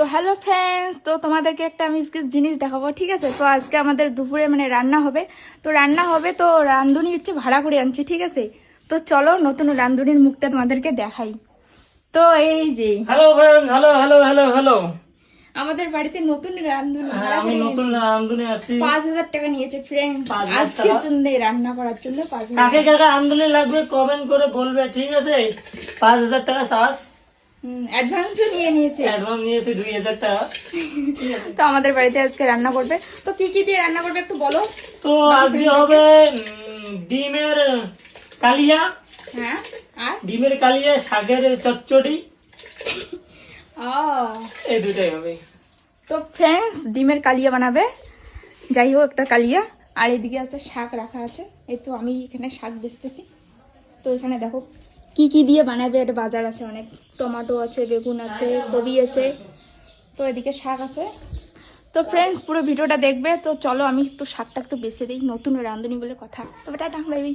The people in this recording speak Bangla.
তো হ্যালো ফ্রেন্ডস, তো তোমাদেরকে একটা আমি জিনিস দেখাবো, ঠিক আছে? তো আজকে আমাদের দুপুরে রান্না হবে। তো রাঁধুনি হচ্ছে ভাড়া করে আনছি, ঠিক আছে? তো চলো নতুন রাঁধুনির মুখটা তোমাদেরকে দেখাই। তো এই যে hello friend, hello hello hello hello. আমাদের বাড়িতে নতুন রাঁধুনি ভাড়া আমি করে নতুন এনেছি। রাঁধুনি আসছি। 5,000 টাকা নিয়েছে ফ্রেন্ড 5,000 আজকের টাকা? জন্য, রান্না করার জন্য 5,000। কাকে কাকে রাঁধুনি লাগবে কমেন্ট করে বলবে, ঠিক আছে? 5,000 টাকা চার্জ, অ্যাডভান্সও নিয়ে নিয়েছে। অ্যাডভান্স নিয়েছি 2,000 টাকা। তো আমাদের বাড়িতে আজকে রান্না করবে। তো কি কি দিয়ে রান্না করবে একটু বলো। তো আজকে হবে ডিমের কালিয়া, হ্যাঁ, আর ডিমের কালিয়া, শাকের চচ্চড়ি, আহ এই দুটাই হবে। তো ফ্রেন্ডস ডিমের কালিয়া বানাবে, যাই হোক একটা কালিয়া। আর এদিকে আছে শাক রাখা আছে, এই তো আমি এখানে শাক বেচতেছি। তো এখানে দেখো কি কি দিয়ে বানাবে, এটা বাজার আছে অনেক, টমেটো আছে, বেগুন আছে, কবি আছে, তো এদিকে শাক আছে। তো ফ্রেন্ডস পুরো ভিডিওটা দেখবে। তো চলো আমি একটু শাকটা একটু বেছে দিই, নতুন রাঁধুনি বলে কথা। তবে টাটা বাই বাই।